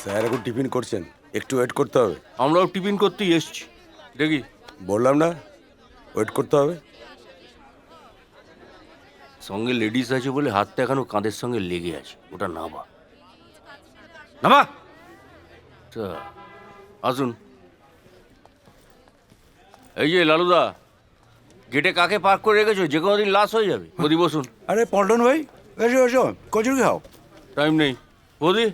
Sir এখন tiffin করছেন, একটু ওয়েট করতে হবে। আমরাও টিফিন করতেই এসছি। দেখি বললাম না ওয়েট করতে হবে। সঙ্গে লেডিস আছে বলে হাতটা এখনো কাঁধের সঙ্গে লেগে আছে। ওটা নাবা নাবা। আচ্ছা, আসুন। এই যে লালুদা, গেটে কাকে পার্ক করে রেখেছো? যে কোনো দিন লাশ হয়ে যাবে। বদি বসুন। আরে পল্টন ভাই, এসো এসো, কচুরি খাও। টাইম নেই। বদি,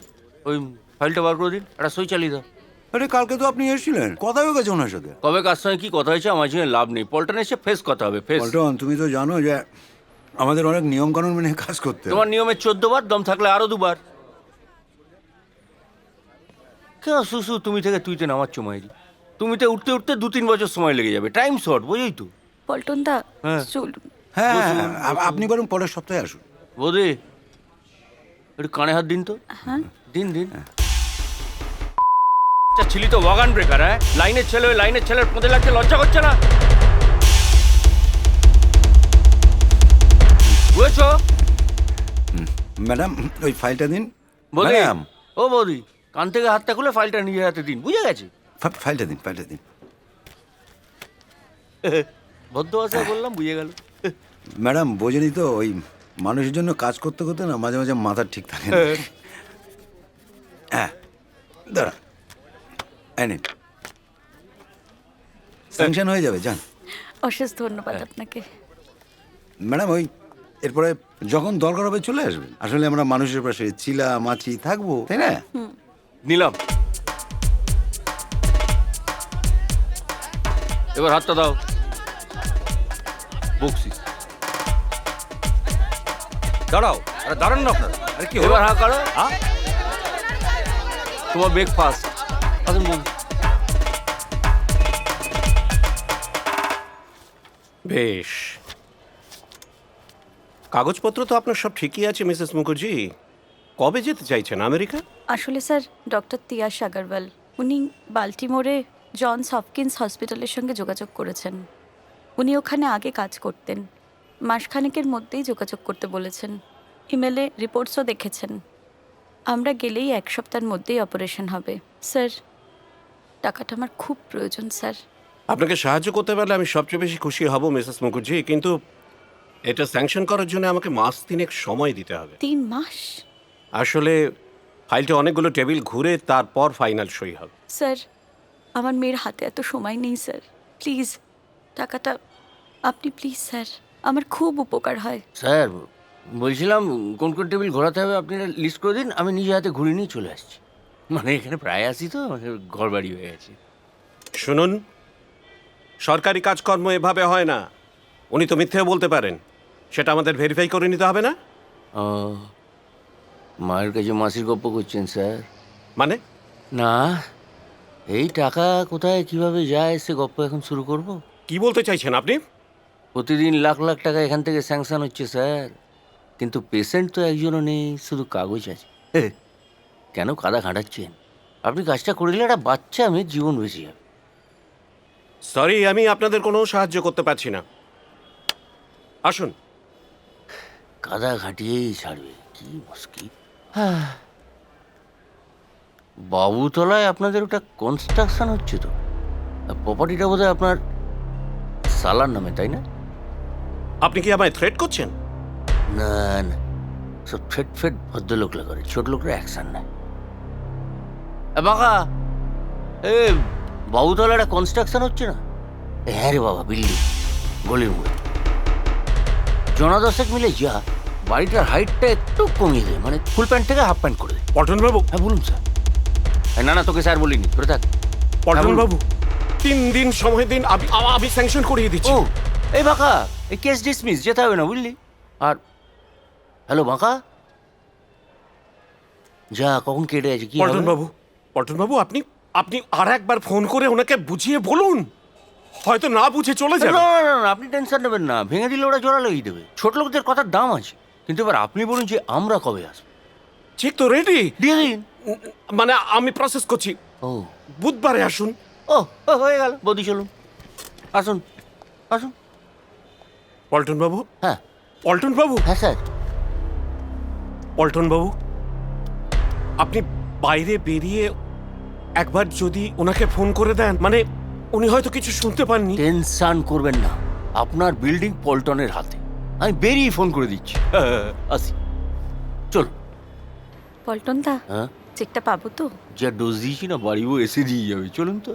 ওই ফাইলটা বার করে দিন, একটা সই চালিয়ে দাও। আরে কালকে তো আপনি এসেছিলেন, কথা হয়ে গেছে ওনার সাথে। কবে কার সঙ্গে কি কথা হয়েছে আমার সঙ্গে লাভ নেই। পল্টন এসে ফেস কথা হবে, ফেস। পল্টন, তুমি তো জানো যে আমাদের অনেক নিয়ম কানুন মেনে কাজ করতে হয়। তোমার নিয়মে 14 বার, দম থাকলে আরো 2 বার। কেন সুসু তুমি থেকে তুইতে নামাচ্ছ মাইরি? তুমিতে উঠতে উঠতে 2-3 বছর সময় লেগে যাবে। টাইম শর্ট, বুঝেই তো। পল্টন দা, হ্যাঁ। চলুন। হ্যাঁ হ্যাঁ, আপনি বরং পরের সপ্তাহে আসুন। বৌদি, একটু কানে হাত দিন তো। হ্যাঁ। দিন দিন। আচ্ছা, ছিলি তো ওয়াগান ব্রেকার। হ্যাঁ, লাইনের ছেলে ওই লাইনের ছেলের পদে লাগছে, লজ্জা করছে না? বুঝেছো? ম্যাডাম, ওই ফাইলটা দিন। বৌদি, ম্যাডাম, ও বৌদি, কান থেকে হাতটা খুলে ফাইলটা নিজের হাতে দিন। বুঝে গেছে? ফাইলটা দিন, ফাইলটা দিন। ভদ্র ভাষায় বললাম, বুঝে গেল। ম্যাডাম, বোঝেনি তো, ওই মানুষের জন্য কাজ করতে করতে না মাঝে মাঝে মাথা ঠিক থাকে না। হ্যাঁ, দাঁড়া, নিন, স্যাংশন হয়ে যাবে, যান। অশেষ ধন্যবাদ আপনাকে। ম্যাডাম, ওই এরপরে যখন দরকার হবে চলে আসবেন। আসলে আমরা মানুষের পাশে চিলা মাছি থাকবো, তাই না? নিলাম। এবার হাতটা দাও। বকসিস। দাঁড়াও, আরে দাঁড়ান না আপনারা। আরে কি এবার হাঁ কাড়ো। তোমার ব্রেকফাস্ট। আসুন বলুন। বেশ, কাগজপত্র তো আপনার সব ঠিকই আছে মিসেস মুখার্জি। কবে যেতে চাইছেন আমেরিকা? আসলে স্যার, ডক্টর তিয়াস আগরওয়াল, উনি বাল্টিমোরে জনস হপকিন্স হসপিটালের সঙ্গে যোগাযোগ করেছেন। উনি ওখানে আগে কাজ করতেন। মাসখানেকের মধ্যেই যোগাযোগ করতে বলেছেন। ইমেলে রিপোর্টসও দেখেছেন। আমরা গেলেই 1 সপ্তাহের মধ্যেই অপারেশন হবে। স্যার, টাকাটা আমার খুব প্রয়োজন স্যার। আপনাকে সাহায্য করতে পারলে আমি সবচেয়ে বেশি খুশি হব মিসেস মুখার্জি, কিন্তু এটা স্যাংশন করার জন্য আমাকে মাস 3 সময় দিতে হবে। 3 মাস? আসলে ফাইলটা অনেকগুলো টেবিল ঘুরে তারপর ফাইনাল সই হবে। স্যার, আমার মেয়ের হাতে এত সময় নেই স্যার। প্লিজ, টাকাটা আপনি প্লিজ স্যার, আমার খুব উপকার হয়। স্যার, বলছিলাম কোন কোন টেবিল ঘোরাতে হবে আপনি লিস্ট করে দিন, আমি নিজে হাতে ঘুরে নিয়ে চলে আসছি। মানে এখানে প্রায় আসি তো, ঘর বাড়ি হয়ে গেছে। শুনুন, সরকারি কাজকর্ম এভাবে হয় না। উনি তো মিথ্যেও বলতে পারেন, সেটা আমাদের ভেরিফাই করে নিতে হবে না? ও, মায়ের কাছে মাসির গপ্প করছেন স্যার? মানে না, এই টাকা কোথায় কিভাবে যায় সে গপ্প এখন শুরু করব? কি বলতে চাইছেন আপনি? প্রতিদিন লাখ লাখ টাকা এখান থেকে স্যাংশন হচ্ছে স্যার, কিন্তু পেশেন্ট তো একজনও নেই, শুধু কাগজ আছে। কেন কাদা ঘাঁটাচ্ছেন? আপনি কাজটা করলে একটা বাচ্চা মেয়ের জীবন বেঁচে যাবে। সরি, আমি আপনাদের কোনো সাহায্য করতে পারছি না। আসুন। কাদা ঘাঁটিয়েই ছাড়বে, কি মুশকিল। বাবুতলায় আপনাদের ওটা কনস্ট্রাকশন হচ্ছে তো, প্রপার্টিটা বোধহয় আপনার সালার নামে, তাই না? আপনি কি আমায় থ্রেট করছেন? না না, সব ফেট ফেট ভদ্রলোকরা করে, ছোট লোকরা অ্যাকশন নেয়। বাঁকা, এ বাবুতলা একটা কনস্ট্রাকশন হচ্ছে না? হ্যাঁ রে বাবা, বিল্ডিং গলির মধ্যে। জনা 10 মিলে যা বাড়িটার হাইটটা একটু কমিয়ে দেয়, মানে ফুল প্যান্ট থেকে হাফ প্যান্ট করে দেয়। পল্টনবাবু, হ্যাঁ বলুন স্যার। না না, তোকে স্যার বলিনি, ধরে থাক। পল্টনবাবু, 3 দিন সময় দিন, আমি স্যাংশন করিয়ে দিচ্ছি। ও, এই বাঁকা, এই কেস ডিসমিস, যেতে হবে না বুঝলি। আর হ্যালো বাঁকা, যা কখন কেটে আছে কি হবে? পল্টনবাবু, আপনি আর একবার ফোন করে ওনাকে বুঝিয়ে বলুন, হয়তো না বুঝে চলে না যাবে। না না না, আপনি টেনশন নেবেন না, ভেঙে দিলে ওরা জোড়া লেগে দেবে। ছোট লোকদের কথার দাম আছে, কিন্তু এবার আপনি বলুন যে আমরা কবে আসবো। ঠিক তো, রেডি? দিয়ে দিন। মানে আমি প্রসেস করছি, ও বুধবারে আসুন। ও ও, হয়ে গেল। বৌদি চলুন, আসুন আসুন। পল্টনবাবু, হ্যাঁ পল্টনবাবু, হ্যাঁ স্যার। পল্টনবাবু, আপনি বাইরে বেরিয়ে একবার যদি ওনাকে ফোন করে দেন, মানে উনি হয়তো কিছু শুনতে পাননি। টেনশন করবেন না, আপনার বিল্ডিং পল্টনের হাতে, আমি বেরিয়ে ফোন করে দিচ্ছি। আসি, চল। পল্টন দা, হ্যাঁ, চেকটা পাবো তো? যা ডোজ দিয়েছি না, বাড়িও এসে দিয়ে যাবে, চলুন তো।